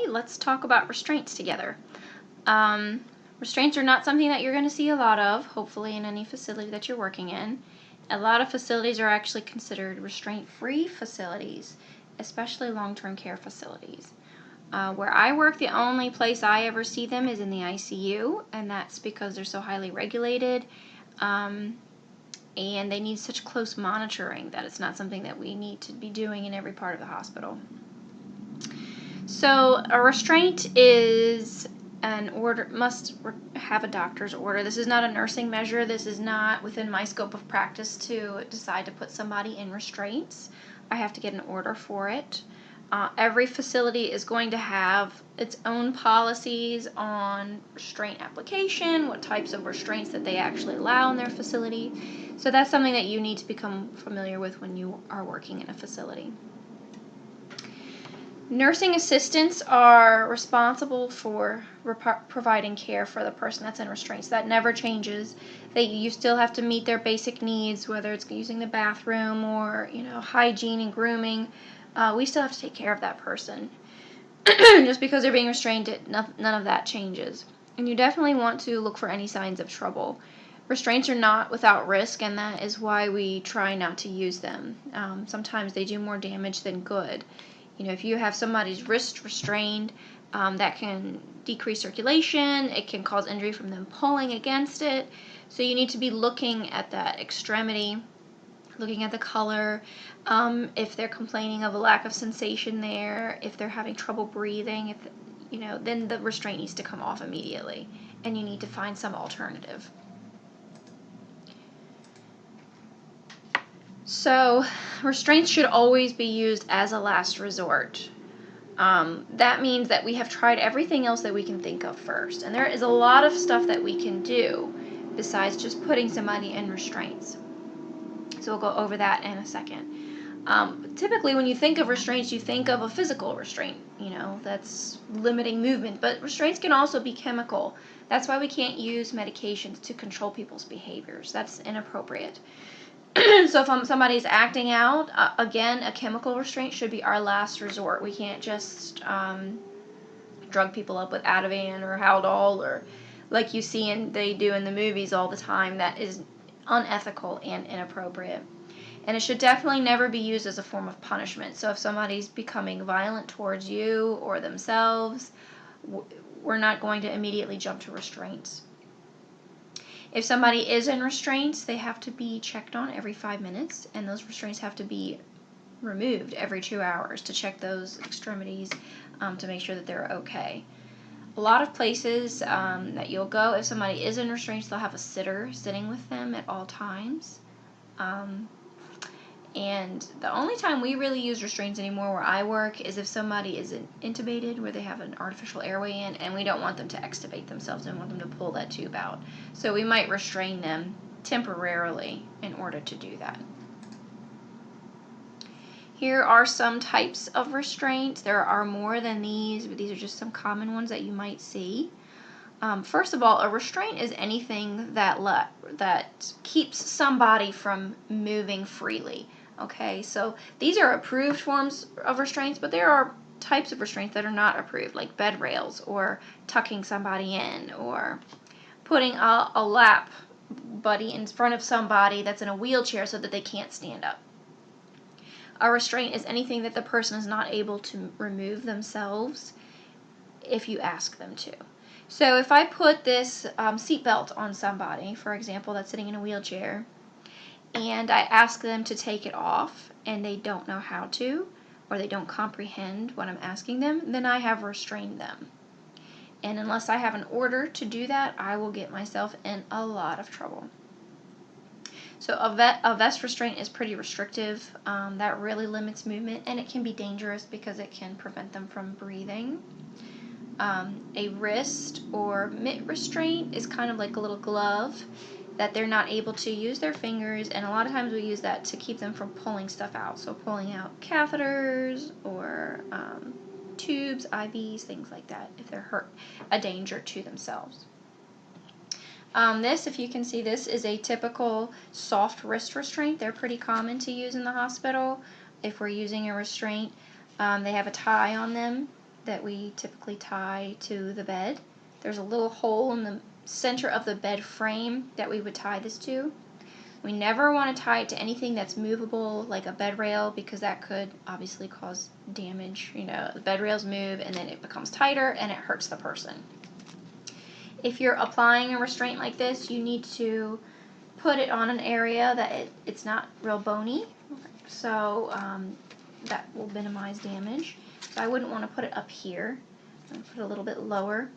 let's talk about restraints together. Restraints are not something that you're going to see a lot of, hopefully, in any facility that you're working in. A lot of facilities are actually considered restraint-free facilities, especially long-term care facilities. Where I work, the only place I ever see them is in the ICU, and that's because they're so highly regulated, and they need such close monitoring that it's not something that we need to be doing in every part of the hospital. So a restraint is an order, must have a doctor's order. This is not a nursing measure. This is not within my scope of practice to decide to put somebody in restraints. I have to get an order for it. Every facility is going to have its own policies on restraint application, what types of restraints that they actually allow in their facility. So that's something that you need to become familiar with when you are working in a facility. Nursing assistants are responsible for providing care for the person that's in restraints. That never changes. You still have to meet their basic needs, whether it's using the bathroom or hygiene and grooming. We still have to take care of that person. Just because they're being restrained, none of that changes. And you definitely want to look for any signs of trouble. Restraints are not without risk, and that is why we try not to use them. Sometimes they do more damage than good. If you have somebody's wrist restrained, that can decrease circulation. It can cause injury from them pulling against it. So you need to be looking at that extremity, looking at the color, if they're complaining of a lack of sensation there, if they're having trouble breathing, then the restraint needs to come off immediately, and you need to find some alternative. So, restraints should always be used as a last resort. That means that we have tried everything else that we can think of first, and there is a lot of stuff that we can do besides just putting somebody in restraints. So we'll go over that in a second. Typically, when you think of restraints, you think of a physical restraint, that's limiting movement, but restraints can also be chemical. That's why we can't use medications to control people's behaviors. That's inappropriate. So if somebody's acting out, again, a chemical restraint should be our last resort. We can't just drug people up with Ativan or Haldol, or like you see they do in the movies all the time. That is unethical and inappropriate. And it should definitely never be used as a form of punishment. So if somebody's becoming violent towards you or themselves, we're not going to immediately jump to restraints. If somebody is in restraints, they have to be checked on every 5 minutes, and those restraints have to be removed every 2 hours to check those extremities to make sure that they're okay. A lot of places that you'll go, if somebody is in restraints, they'll have a sitter sitting with them at all times. And the only time we really use restraints anymore where I work is if somebody is intubated, where they have an artificial airway in, and we don't want them to extubate themselves and want them to pull that tube out. So we might restrain them temporarily in order to do that. Here are some types of restraints. There are more than these, but these are just some common ones that you might see. First of all, a restraint is anything that keeps somebody from moving freely. Okay, so these are approved forms of restraints, but there are types of restraints that are not approved, like bed rails, or tucking somebody in, or putting a lap buddy in front of somebody that's in a wheelchair so that they can't stand up. A restraint is anything that the person is not able to remove themselves if you ask them to. So if I put this seatbelt on somebody, for example, that's sitting in a wheelchair, and I ask them to take it off, and they don't know how to, or they don't comprehend what I'm asking them, then I have restrained them. And unless I have an order to do that, I will get myself in a lot of trouble. So a vest restraint is pretty restrictive. That really limits movement, and it can be dangerous because it can prevent them from breathing. A wrist or mitt restraint is kind of like a little glove that they're not able to use their fingers, and a lot of times we use that to keep them from pulling stuff out. So pulling out catheters or tubes, IVs, things like that, if they're a danger to themselves. This, if you can see, this is a typical soft wrist restraint. They're pretty common to use in the hospital if we're using a restraint. They have a tie on them. that we typically tie to the bed. There's a little hole in the center of the bed frame that we would tie this to. We never want to tie it to anything that's movable, like a bed rail, because that could obviously cause damage. You know, the bed rails move and then it becomes tighter and it hurts the person. If you're applying a restraint like this, you need to put it on an area that it's not real bony, so that will minimize damage. So I wouldn't want to put it up here. I would put it a little bit lower.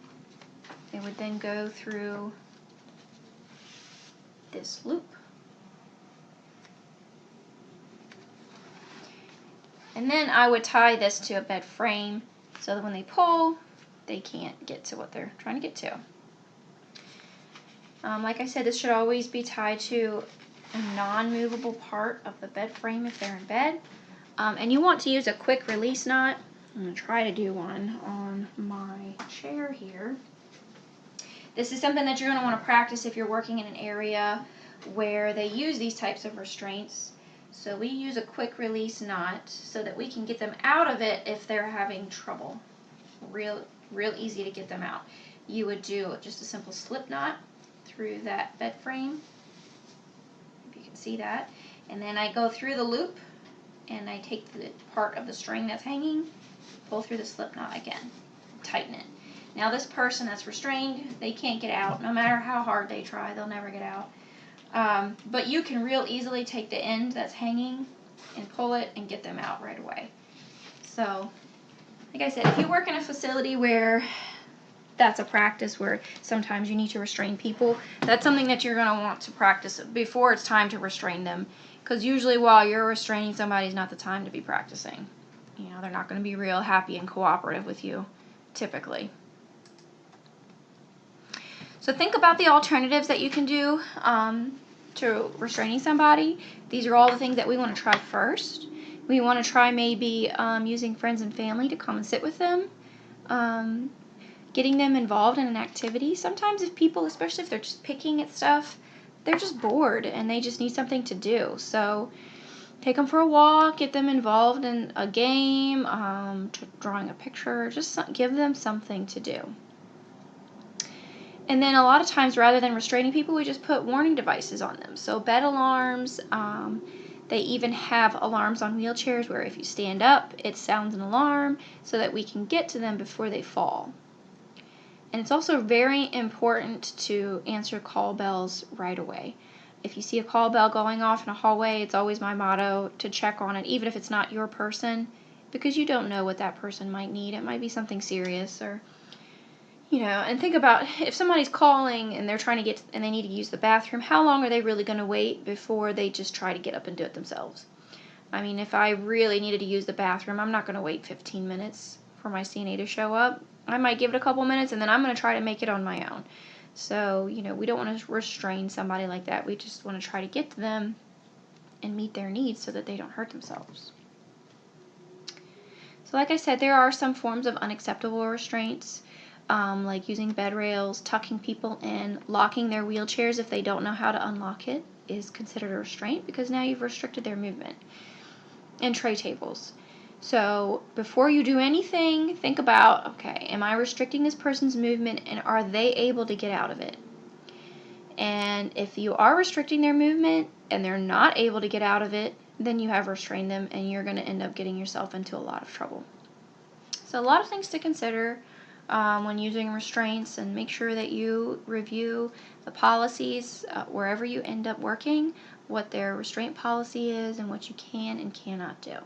It would then go through this loop. And then I would tie this to a bed frame so that when they pull, they can't get to what they're trying to get to. Like I said, this should always be tied to a non-movable part of the bed frame if they're in bed. And you want to use a quick release knot. I'm going to try to do one on my chair here. This is something that you're going to want to practice if you're working in an area where they use these types of restraints. So we use a quick release knot so that we can get them out of it if they're having trouble. Real easy to get them out. You would do just a simple slip knot through that bed frame, if you can see that, and then I go through the loop and I take the part of the string that's hanging, pull through the slip knot again, tighten it. Now this person that's restrained, they can't get out. No matter how hard they try, they'll never get out. But you can real easily take the end that's hanging and pull it and get them out right away. So, like I said, if you work in a facility where that's a practice where sometimes you need to restrain people, that's something that you're going to want to practice before it's time to restrain them. Because usually while you're restraining somebody is not the time to be practicing. You know, they're not going to be real happy and cooperative with you, typically. So think about the alternatives that you can do to restraining somebody. These are all the things that we want to try first. We want to try maybe using friends and family to come and sit with them. Getting them involved in an activity. Sometimes if people, especially if they're just picking at stuff, they're just bored and they just need something to do. So take them for a walk, get them involved in a game, drawing a picture, just give them something to do. And then a lot of times, rather than restraining people, we just put warning devices on them. So bed alarms, they even have alarms on wheelchairs where if you stand up, it sounds an alarm so that we can get to them before they fall. And it's also very important to answer call bells right away. If you see a call bell going off in a hallway, it's always my motto to check on it, even if it's not your person, because you don't know what that person might need. It might be something serious or, you know, and think about if somebody's calling and they're trying to get, and they need to use the bathroom, how long are they really going to wait before they just try to get up and do it themselves? I mean, if I really needed to use the bathroom, I'm not going to wait 15 minutes for my CNA to show up. I might give it a couple minutes and then I'm going to try to make it on my own. So, you know, we don't want to restrain somebody like that. We just want to try to get to them and meet their needs so that they don't hurt themselves. So like I said, there are some forms of unacceptable restraints, like using bed rails, tucking people in, locking their wheelchairs if they don't know how to unlock it is considered a restraint because now you've restricted their movement, and tray tables. So before you do anything, think about, okay, am I restricting this person's movement and are they able to get out of it? And if you are restricting their movement and they're not able to get out of it, then you have restrained them and you're going to end up getting yourself into a lot of trouble. So a lot of things to consider when using restraints, and make sure that you review the policies wherever you end up working, what their restraint policy is and what you can and cannot do.